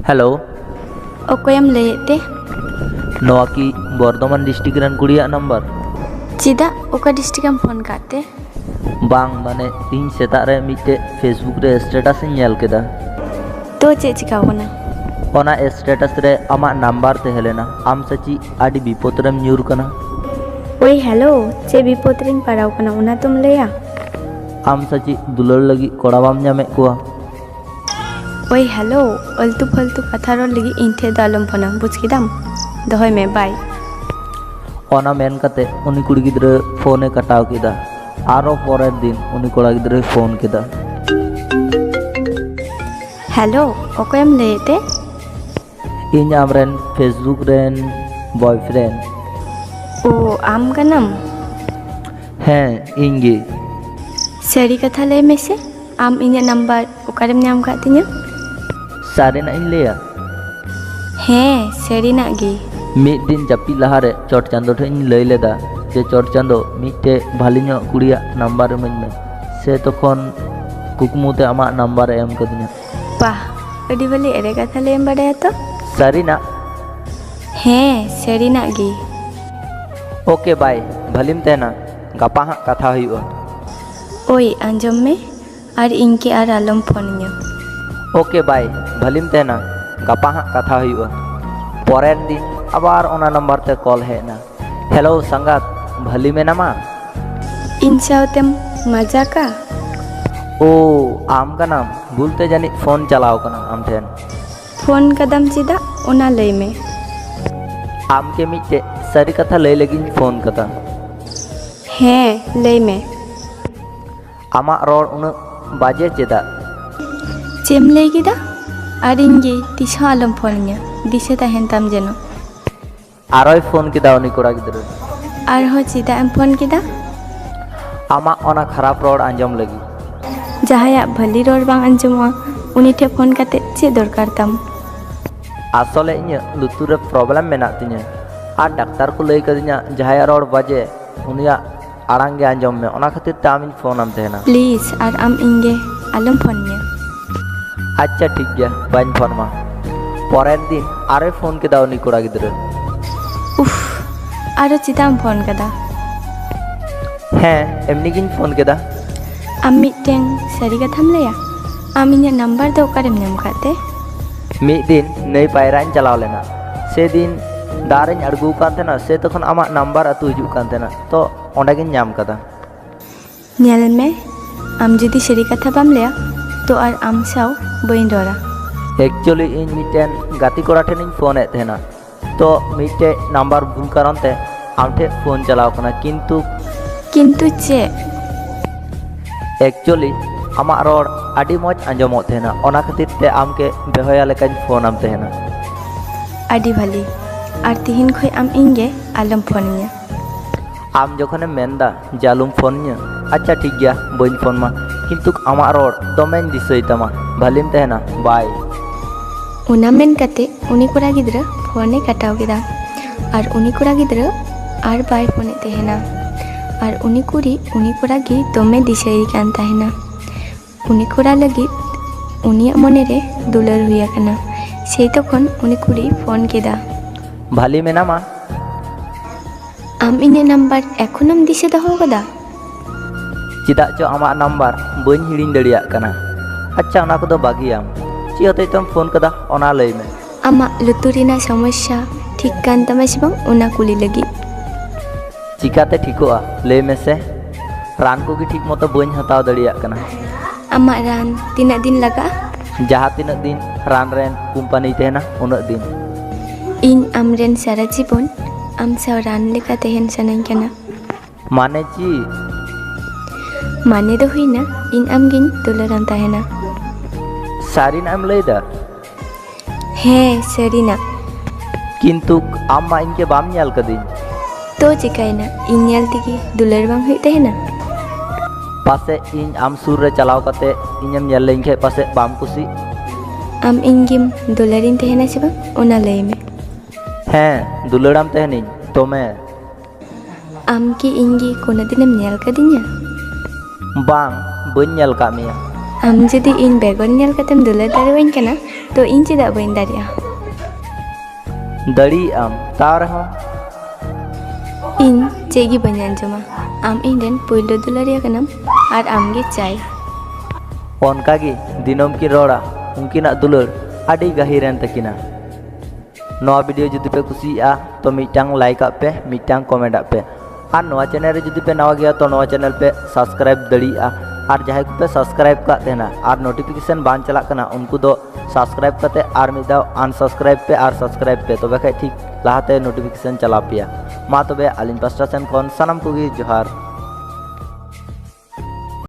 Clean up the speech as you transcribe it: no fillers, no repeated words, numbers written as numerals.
Hello ᱚᱠᱚᱭᱮᱢ ᱞᱟᱹᱭᱮᱫ ᱛᱮ? नोआ की बर्धमान डिस्ट्रिक्ट रन कुड़िया नंबर ᱪᱮᱫᱟᱜ ᱚᱠᱟ ᱰᱤᱥᱴᱨᱤक्ᱴ ᱮᱢ ᱯᱷᱳᱱ ᱠᱟᱫ ᱛᱮ? बांग माने तीन सेता रे मिटे फेसबुक रे स्टेटस इन नेल केदा तो ᱪᱮᱫ ᱪᱤᱠᱟᱹᱣ ᱠᱟᱱᱟ? ओना स्टेटस रे आमा नंबर ते हेलेना आम सची आडी विपद रेम ᱧᱩᱨ कना ओए हेलो ᱪᱮᱫ ᱵᱤᱯᱚᱫ ᱨᱤᱧ ᱯᱟᱲᱟᱣ ᱠᱟᱱᱟ ᱚᱱᱟ ᱛᱚᱢ ᱞᱟᱹᱭᱟ? आम सची दुलर लगी कोड़ा बाम ᱧᱟᱢᱮ कुआ ओए हेलो अल्तु फालतु कथा रोड लगी इन ठे ᱫᱚ ᱟᱞᱚᱢ ᱯᱷᱳᱱᱟ ᱵᱩᱡ ᱠᱮᱫᱟᱢ ᱫᱚᱦᱚᱭ ᱢᱮ बाय ओना मेन कते उनी कुड़ी गिद्रे फोन ए कटाव केदा आरो परेर दिन उनी कोड़ा गिद्रे फोन केदा हेलो ᱚᱠᱚᱭᱮᱢ ᱞᱟᱹᱭᱮᱫ ᱛᱮ? ᱤᱧ ᱟᱢᱨᱮᱱ ᱯᱷᱮᱥᱵᱩᱠ ᱨᱮᱱ ᱵᱚᱭᱯᱷᱨᱮᱱᱰ ᱳ ᱟᱢ ᱠᱟᱱᱟᱢ? ᱦᱮᱸ ᱤᱧ ᱜᱮ ᱥᱟᱹᱨᱤ ᱠᱟᱛᱷᱟ ᱞᱟᱹᱭ ᱢᱮᱥᱮ ᱟᱢ ᱤᱧᱟᱹᱜ ᱱᱟᱢᱵᱟᱨ ᱚᱠᱟᱨᱮᱢ ᱧᱟᱢ ᱠᱟᱫ ᱛᱤᱧᱟᱹ? सारेना इन लिया ᱦᱮᱸ ᱥᱟᱹᱨᱤᱱᱟᱜ ᱜᱮ मिड दिन जापी लहारे चोट चांदो ठेन लई लेदा जे चोट चांदो मिटे भाली ᱧᱚᱜ कुड़िया नंबर इमाኝ में से तखन कुकमुते आमा नंबर एम कदिना बाह अडी भली एरे कथा लैम बाडाया तो सारीना ᱦᱮᱸ ᱥᱟᱹᱨᱤᱱᱟᱜ ᱜᱮ ओके बाय भलीम तेना गापा हाँ कथा हुआ ओए आंजम में और इनके आर आलम फोनिया ओके बाय भलीम तेना गापा हाँ कथा हुआ परेर दिन आबार ओना नंबर ते कॉल हेना हेलो संगात भली में नामा इन सावतेम मजाका ओ आम का नाम भूलते जानी फोन चलाओ कना आम ठेन फोन कदम चिदा ओना लई में आम के मिटे सारी कथा लई लगी फोन कता हैं लई में आमा रोड उन बाजे चेदा चेम लई किदा और इनगे तिसा आलम फोनिया दिसे ताहेन ताम जेनो आरोय फोन किदा उनी कोड़ा गिद्रे और हो चिदा एम फोन किदा आमा ओना खराब रोड आंजम लगी जहाया भली रोड बांग अंजमवा उनी ठे फोन काते चे दरकार ताम आसले इन लुतुर प्रॉब्लम मेना तिने आ डॉक्टर को लई कदिना जहाया रोड बाजे उनिया आड़ांगे आंजम में ओना खातिर तामिन फोन आम तेना प्लीज और आम इंगे आलम फोनिया अच्छा ठीक गया बाइन फोन मा परेर दिन आरे फोन किदा उनी कोड़ा गिद्रे उफ आरो चिदाम फोन कदा हैं एमनी गिन फोन केदा आम मिटें सारी कथाम लया आम इन्या नंबर दो ओकारेम ᱧᱟᱢ काते मिड दिन नई पायरान चलाव लेना से दिन दारें अड़गू कान तेना से तखन आमा नंबर अतु हिजु कान तेना तो ओंडागिन ᱧᱟᱢ कदा ᱧᱮᱞ ᱢᱮ आम जुदी सारी कथा बाम लया तो और आम साव बइन रोड़ा एक्चुअली इन मिटेन गाती कोड़ा ठेन फोन ए तेना तो मिटे नंबर भूल कारण ते आम ठे फोन चलाव कना किंतु चे एक्चुअली आमा रोड आडी मौज आंजमो तेना ओना खातिर ते आम के बेहोया लेकान फोन आम तेना आडी भली और तिहिन खोय आम इंगे आलम फोनिया आम जखने मेनदा जालुम फोन nya अच्छा ठीक गया बइन फोन मा किंतु आमा रोड दोमेन दिसई तमा भलीम तेना बाय उना मेन काते उनी कोड़ा गिद्रा फोने कटाव केदा और उनी कोड़ा गिद्रा और बाय फोने तेहेना और उनी कुड़ी उनी कोड़ा गी दोमे दिसई कान ताहेना उनी कोड़ा लगी उनी मने रे दुलर हुया कना से तखन उनी कुड़ी फोन केदा भाली में नामा आम इने नंबर एखोनम दिसे दहो कदा चिदा चो आमा नंबर बइन हिड़िन दड़िया कना अच्छा ओना को दो बागियाम ची होते तुम फोन कदा ओना लई में आमा लुतुरिना समस्या ठीक कान तमा सिबां ओना कुली लगी चिकाते ठीकोआ लई में से रान को की ठीक मतो बइन हताव दड़िया कना आमा रान तीना दिन लगा जहाँ तीना दिन रान रेन कंपनी तेना उना दिन इन आमरेन सारा जीवन आम साव रान लेका तेहेन सनाኝ कना माने ची माने दो हुईना इन आमगिन दुलरान ताहेना सारी नाम लईदा हैं सारीना किंतु आमा इनके बाम ᱧᱮᱞ कदिन तो चिकायना इन ᱧᱮᱞ तिगी दुलर बांग हुई तेहेना पासे इन आम सुर रे चलाव कते इनम ᱧᱮल लेइन खे पासे बाम कुसी आम इंगिम दुलरिन तेहेना से बांग ओना लई में हैं दुलड़ाम तेहनिन तो मैं आम की इंगी कोना दिनम ᱧᱮल कदिnya बांग बइन ᱧᱮल का मिया ᱟᱢ ᱡᱩᱫᱤ ᱤᱧ ᱵᱮᱜᱚᱨ ᱧᱮᱞ ᱠᱟᱛᱮᱢ ᱫᱩᱞᱟᱹᱲ ᱫᱟᱲᱮᱣᱟᱹᱧ ᱠᱟᱱᱟ ᱛᱚ ᱤᱧ ᱪᱮᱫᱟᱜ ᱵᱟᱹᱧ ᱫᱟᱲᱮᱭᱟᱜᱼᱟ? दाड़ी आम ताव रहो ᱤᱧ ᱪᱮᱫ ᱜᱮ ᱵᱟᱹᱧ ᱟᱸᱡᱚᱢᱟ। ᱟᱢ ᱤᱧ ᱨᱮᱱ ᱯᱳᱭᱞᱳ ᱫᱩᱞᱟᱹᱲᱤᱭᱟᱹ ᱠᱟᱱᱟᱢ ᱟᱨ ᱟᱢᱜᱮ चाय। ओनकागी दिनम की रोड़ा उनकिना दुलड़ आड़ी गहिरेन तकिना। नवा वीडियो जुदी पे कुसिया तो मिटांग लाइक पे मिटांग कमेंट पे और नवा चैनल रे जुदी पे नवा गया तो नवा चैनल पे सब्सक्राइब दड़िया और जहाँ को पे सब्सक्राइब का देना और नोटिफिकेशन बान चला करना उनको दो सब्सक्राइब करते और मिदा अनसब्सक्राइब पे और सब्सक्राइब पे तो बखा ठीक लहाते नोटिफिकेशन चला पिया मा तबे आलिन पास्टा सेन कोन सनम कोगी जोहार।